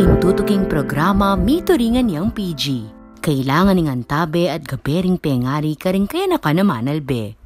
King tutuking programa mituringan niyang PG. Kailangan ng antabe at gabering pengari karing kaya na ka naman albe.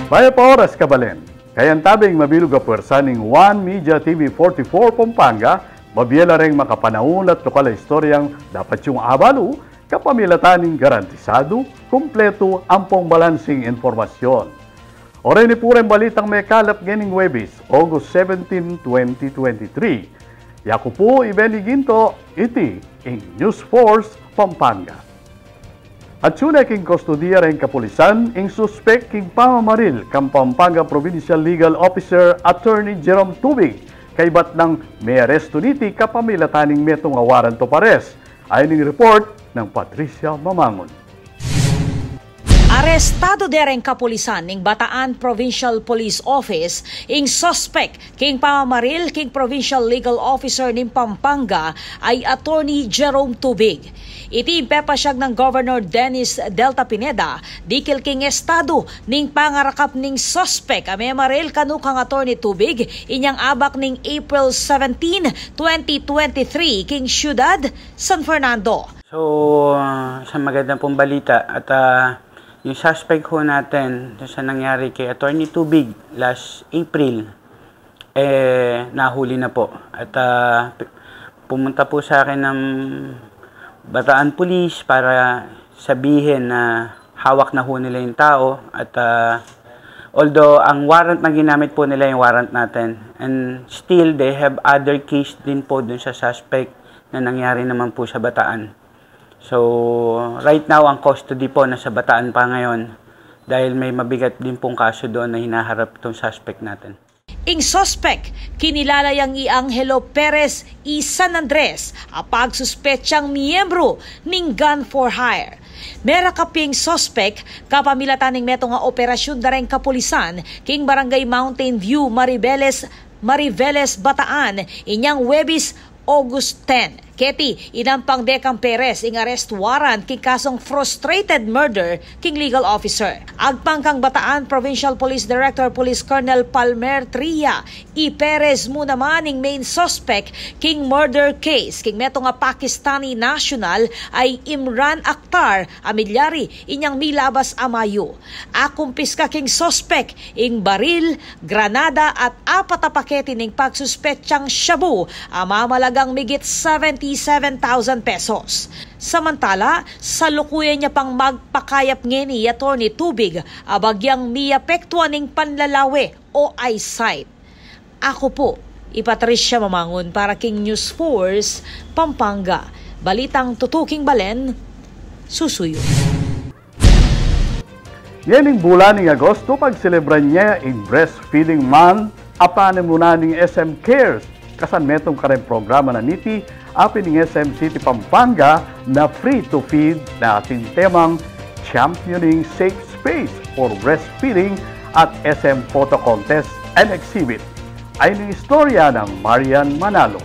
Baya pa oras kabalen, kayan tabing mabilog a puwersa ning One Media TV 44 Pampanga, mabiyela ring makapanahon at lokal na istoryang dapat yung abalo, kapamilataning garantisado, kumpleto, ampong balansing informasyon. Oray ni pureng balitang may kalap gening Webis, August 17, 2023. Yaku po Ibeni Ginto, iti in News Force Pampanga. At suna king kustodiya rin kapulisan, ing suspect king pamamaril kang Pampanga Provincial Legal Officer Attorney Jerome Tubig, kay bat ng may aresto niti kapamilataning metong awaran to pares. Ayon ng report ng Patricia Mamangon. Arestado dereng kapulisan ning Bataan Provincial Police Office ing suspect king pamamaril king Provincial Legal Officer ning Pampanga ay Attorney Jerome Tubig. Iti impepasyag ng Governor Dennis Delta Pineda, dikil king estado ning pangarakap ning suspect amemaril kanu kang Attorney Tubig inyang abak ning April 17, 2023 king Ciudad San Fernando. So, sa magandang pong balita at yung suspect ho natin sa nangyari kay Attorney Tubig last April, nahuli na po. At pumunta po sa akin ng Bataan Police para sabihin na hawak na ho nila yung tao. At although ang warrant na ginamit po nila yung warrant natin, and still they have other case din po dun sa suspect na nangyari naman po sa Bataan. So, right now, ang custody po nasa Bataan pa ngayon dahil may mabigat din pong kaso doon na hinaharap itong suspect natin. Ing suspect, kinilala yang i Angelo Perez i San Andres, apag suspetsyang miyembro ning gun for hire. Mera kaping suspect, kapamilataning meto nga operasyon dareng kapulisan, king Barangay Mountain View, Mariveles, Bataan, inyang Webis, August 10. Keti, inampang dekang Perez ing arrest warrant king kasong frustrated murder king legal officer. Agpang kang Bataan Provincial Police Director Police Colonel Palmer Tria, i Perez mo naman ing main suspect king murder case king meto nga Pakistani national ay Imran Akhtar, amilyari inyang milabas amayo. Akumpis ka king suspect ing baril, granada at apat na pakete ning pagsuspetsyang shabu, amamalagang migit 77,000 pesos. Samantala, salukuyan niya pang magpakayap ngeni Attorney Tubig, abagyang miyapektuan ning panlalawe o eyesight. Ako po, Patricia Mamangon para King News Force, Pampanga. Balitang tutuking balen, susuyo. Yaning bulan ng Agosto, pagselebran niya in Breastfeeding Month, apanin muna ng SM Cares. Kasan metong kareng programa na niti, apin ng SM City Pampanga na free to feed na ating temang Championing Safe Space for Breastfeeding at SM Photo Contest and Exhibit. Ay ng istorya ng Marian Manalo.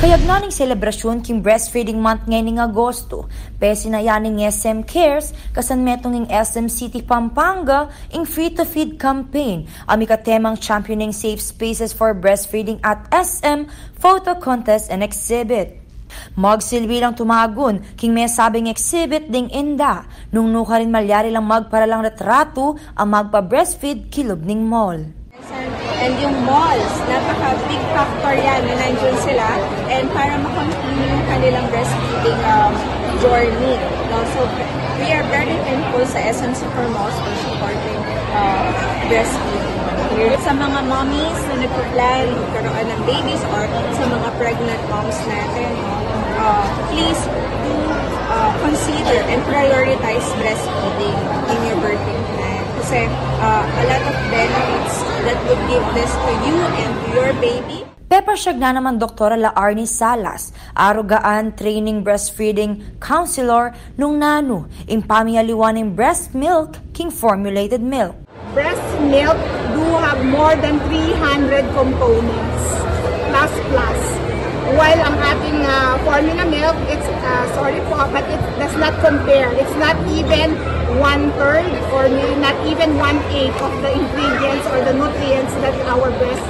Kayag na ning selebrasyon king Breastfeeding Month ngayong Agosto, pesi na yan ng SM Cares, kasan metong ng SM City Pampanga, ing Free to Feed campaign, amika temang Championing Safe Spaces for Breastfeeding at SM Photo Contest and Exhibit. Magsilbi lang tumagon, king may sabing exhibit ding inda, nung nuka rin malyari lang magparalang retrato, ang magpa-breastfeed kilob ning mall. And yung malls, napaka-big factor yan na nandun sila and para makontinue yung kanilang breastfeeding journey. So, we are very thankful sa SMC for Malls for supporting breastfeeding. Sa mga mommies na nagpo-plan magkaroon ng babies or sa mga pregnant moms natin, please do consider and prioritize breastfeeding in your birthing plan. Kasi a lot of benefits that would give this to you and to your baby. Pepasyag na naman Dr. Laarni Salas, arugaan training breastfeeding counselor nung nano, in pamiyaliwaning breast milk king formulated milk. Breast milk do have more than 300 components, plus. While ang ating formula milk, it's, sorry po, but it does not compare. It's not even 1/3 or not even 1/8 of the ingredients or the nutrients that our breast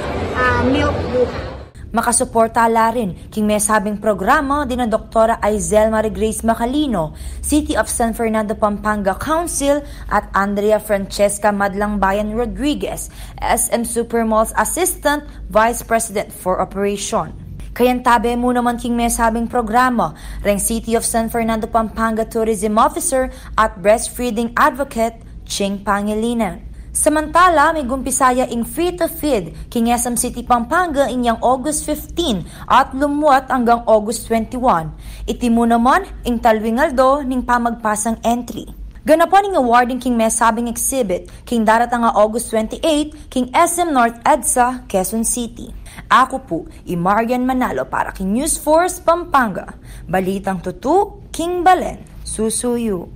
milk do have. Makasuportala rin king may sabing programa din ng Dr. Aizel Marie Grace Macalino, City of San Fernando Pampanga Council at Andrea Francesca Madlang Bayan Rodriguez, SM Supermalls Assistant Vice President for Operation. Kayantabe mo naman king may sabing programa, ring City of San Fernando Pampanga Tourism Officer at Breastfeeding Advocate Ching Pangilinan. Samantala, may gumpisaya ing free to feed king SM City Pampanga inyang August 15 at lumuwat hanggang August 21. Iti mo naman ing talwingaldo ning pamagpasang entry. Ganapan ning awarding king may sabing exhibit king daratang nga August 28 king SM North EDSA, Quezon City. Ako po, Marian Manalo para king News Force Pampanga. Balitang tutu, King Balen, susuyo.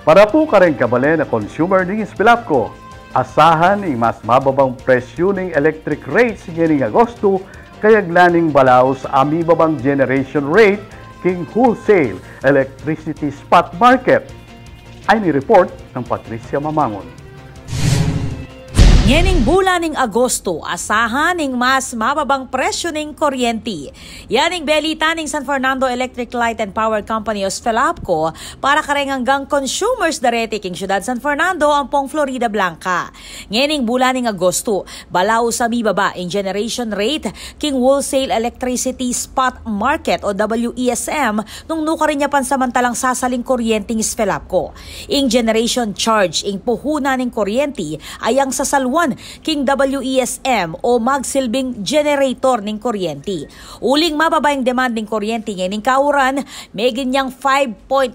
Para po ka rin kabalen na consumer ng Spilapco, asahan ng mas mababang presyo ng electric rates ngayong Agosto kayag laning balaw sa amibabang generation rate king wholesale electricity spot market. Ay ni-report ng Patricia Mamangon. Ngening bulan ng Agosto, asahan ng mas mababang presyo ng kuryente. Yan ang belita ng San Fernando Electric Light and Power Company o SFELAPCO para kareng hanggang consumers darete king syudad San Fernando ang pong Florida Blanca. Ngening bulan ng Agosto, balaw sa mibaba ang generation rate king wholesale electricity spot market o WESM nung nuka rin niya pansamantalang sasaling kuryente ng SFELAPCO. Ing generation charge ing puhunan ng kuryente ay ang sasalwan king WESM o magsilbing generator ng kuryente. Uling mababa yung demand ng kuryente ngayon ng kauran, may ganyang 5.7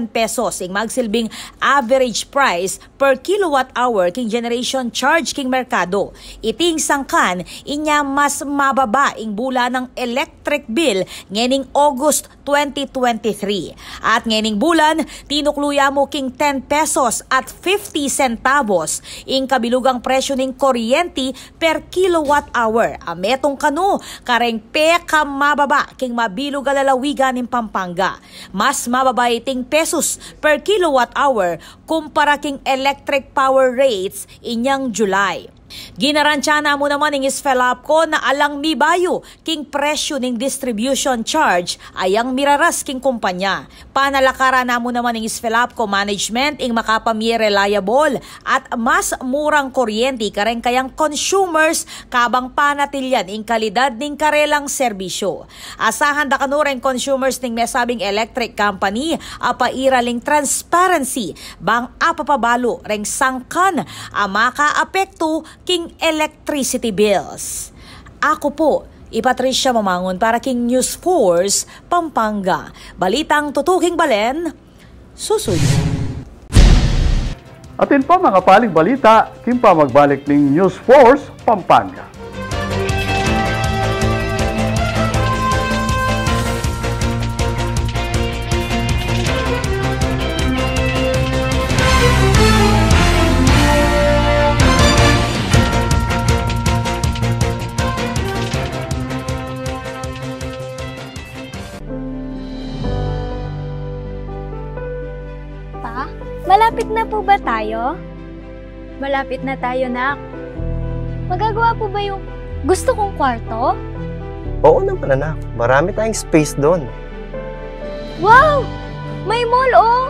pesos yung magsilbing average price per kilowatt hour king generation charge king merkado. Iting sangkan, inya mas mababa yung bula ng electric bill ngayon August 2023. At ngayon bulan, tinukluya mo king 10 pesos at 50 centavos yung kabilugang presyo ng kuryente per kilowatt hour. Ametong kanu, kareng peka mababa king mabilog alalawigan ng Pampanga. Mas mababa iting pesos per kilowatt hour kumpara king electric power rates inyang July. Ginaransya na mo naman ng SFELAPCO na alang mibayo king presyo ng distribution charge ayang miraras king kumpanya. Panalakara na mo naman ng SFELAPCO management ing makapamye reliable at mas murang kuryente kareng kayang consumers kabang panatilyan ing kalidad ning karelang serbisyo. Asahan da kanureng consumers ning mesabing electric company apairaling transparency bang apapabalo reng sangkan amaka apekto king electricity bills. Ako po, Patricia Mamangon para king News Force Pampanga. Balitang tutuking balen, susunod. Atin pa mga paling balita, king pa magbalik ng News Force Pampanga. Malapit na po ba tayo? Malapit na tayo, nak. Magagawa po ba yung gusto kong kwarto? Oo naman, anak. Marami tayong space doon. Wow! May mall, oh!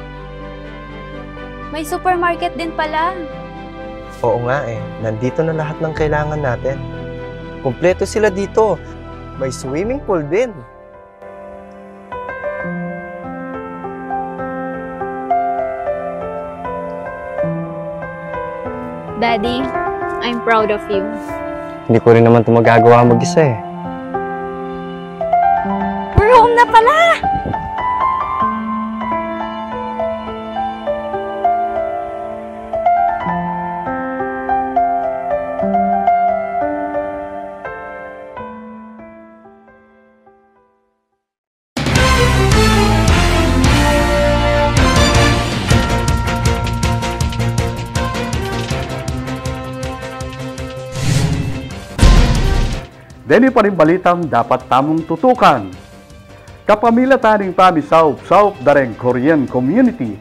May supermarket din pala. Oo nga eh. Nandito na lahat ng kailangan natin. Kumpleto sila dito. May swimming pool din. Daddy, I'm proud of you. Hindi ko rin naman ito magagawa mag-isa eh. We're home na pala! Deni pa rin balitang dapat tamong tutukan. Kapamilataning pamisaup-saup dareng Korean community,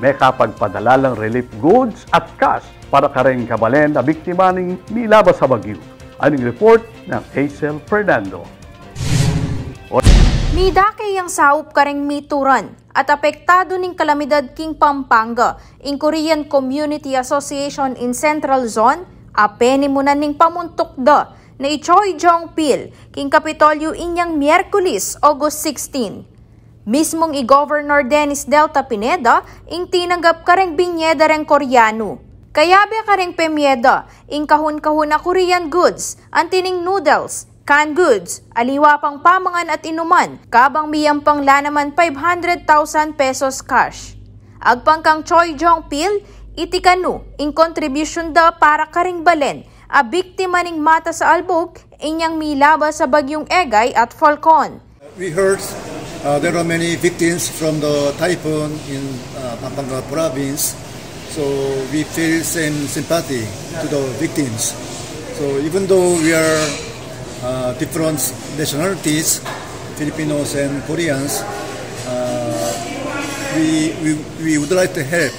may kapagpadala lang relief goods at cash para kareng kabalen na biktima ng milabas sa bagyo. Aning report ng Hazel Fernando. Midakay ang saup kareng mituran at apektado ning kalamidad king Pampanga in Korean Community Association in Central Zone, apeni muna ning pamuntukda na Choi Jong-pil king Kapitolyo inyang Miyerkules, August 16. Mismong i-Governor Dennis Delta Pineda ing tinanggap kareng binyeda reng Koreano. Kayabe kareng pemyeda ing kahun-kahun na Korean goods, antining noodles, canned goods, aliwa pang pamangan at inuman, kabang miyang pangla naman 500,000 pesos cash. Agpangkang Choi Jong-pil, itikanu ing contribution da para karing balen, a biktima ning mata sa albog, inyang milaba sa bagyong Egay at Falcon. We heard there are many victims from the typhoon in Pampanga province, so we feel same sympathy to the victims. So even though we are different nationalities, Filipinos and Koreans, we would like to help.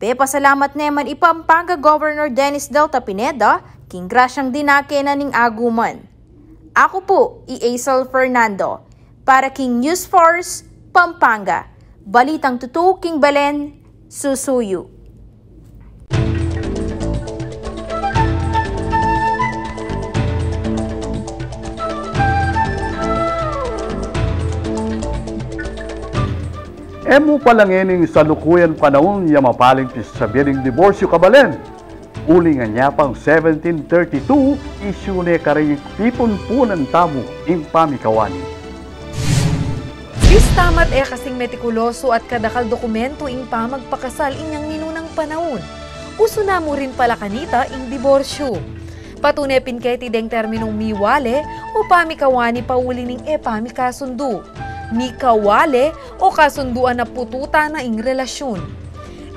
Pasalamat naman Pampanga Governor Dennis Delta Pineda, king grasyang dinake na ning aguman. Ako po, Hazel Fernando, para King News Force, Pampanga. Balitang tutu, King Belen, susuyo. Emo palangining sa lukuyan panahon niya mapaling sabiring diborsyo kabalen. Uli nga niya pang 1732, isyu ne karing pipunpunan tamo in pamikawani. Bistamat kasing metikuloso at kadakal dokumento ing pamagpakasal inyang ninunang panahon. Uso na mo rin pala kanita ing diborsyo. Patunay pinketi deng terminong miwale o pamikawani pauli ning pamikasundo. Mikawale o kasunduan na pututa na ing relasyon.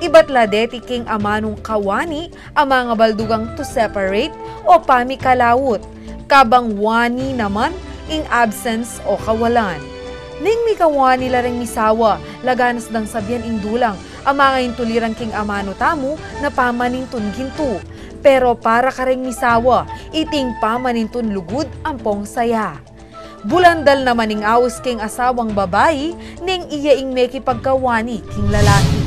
Iba't ladeti king amanong kawani ang mga baldugang to separate o pamikalawot. Kabang wani naman ing absence o kawalan. Ning mikawani lareng misawa, laganas dang sabyan ing dulang ang mga intulirang king amano tamo na pamanintun ginto. Pero para kareng misawa, iting pamanintun lugod ang pong saya. Bulandal naman ning awis king asawang babayi, ning iya ing meki pagkawani king lalaki.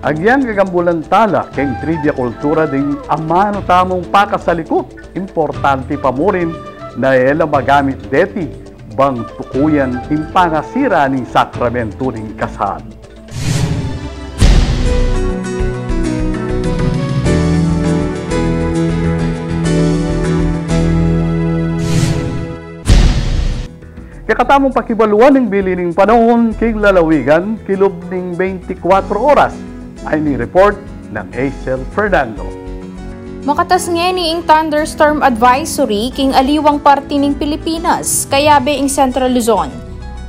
Agyang gagambulan tala king trivia kultura ding amano tamong pakasalikot. Importante pa mo rin na ela magamit deti bang tukuyan king pangasira ning sakramento ning kasal. Kakatamong pakibaluan ng bilining panahon king lalawigan kilob ning 24 oras ay ni report ng Hazel Fernando. Makatas ngeni ing thunderstorm advisory king aliwang parte ning Pilipinas, kayabe ing Central Luzon.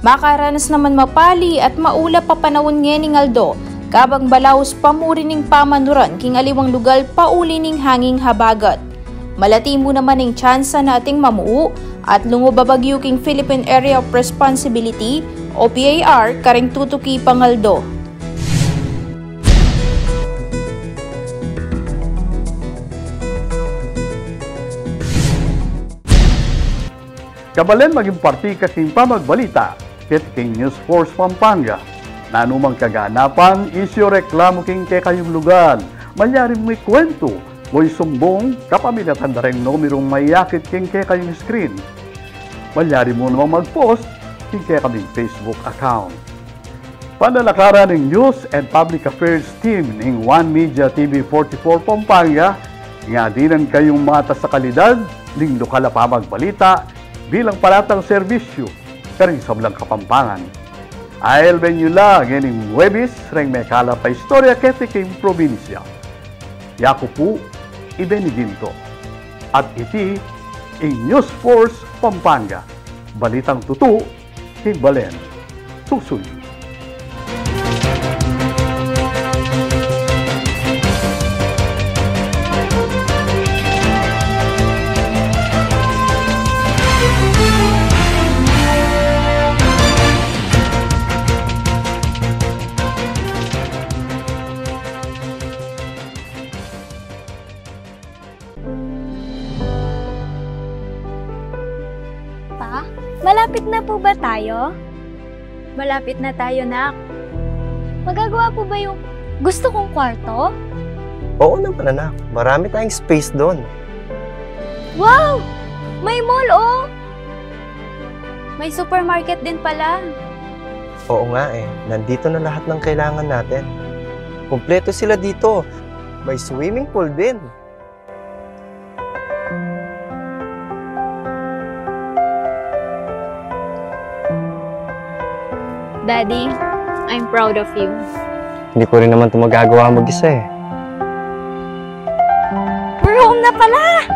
Makaranas naman mapali at maula pa panahon ngeni ngaldo, kabang balaos pamuri ning pamanuran king aliwang lugal pauli ning hanging habagat. Malati mo naman ing tsansa na ating mamuu at lungubabagyo king Philippine Area of Responsibility o PAR karing tutuki pangaldo. Kabalen maging parti kasing pamagbalita kit king News Force Pampanga. Nanumang kaganapan, isyo reklamo king kay kayong lugar. Malyaring may kwento, mo'y sumbong, kapamilatan na rin numerong mayakit king kay kayong screen. Malyari mo namang mag-post king kay kaming Facebook account. Panalakaran ng News and Public Affairs Team ng One Media TV 44 Pampanga, nga dinan kayong mata sa kalidad ng lokal na pamagbalita bilang palatang serbisyo karing sablang Kapampangan. Ail Benyula, gening Webis, reng may kala pa istorya ketiking probinsya. Yaku po, ibeniginto. At iti, ing News Force Pampanga. Balitang tutu, king Balen, susuyo. Malapit na po ba tayo? Malapit na tayo, nak. Magagawa po ba yung gusto kong kwarto? Oo naman, anak. Marami tayong space doon. Wow! May mall, oh! May supermarket din pala. Oo nga eh. Nandito na lahat ng kailangan natin. Kumpleto sila dito. May swimming pool din. Daddy, I'm proud of you. Hindi ko rin naman ito magagawa mag-isa eh. We're home na pala!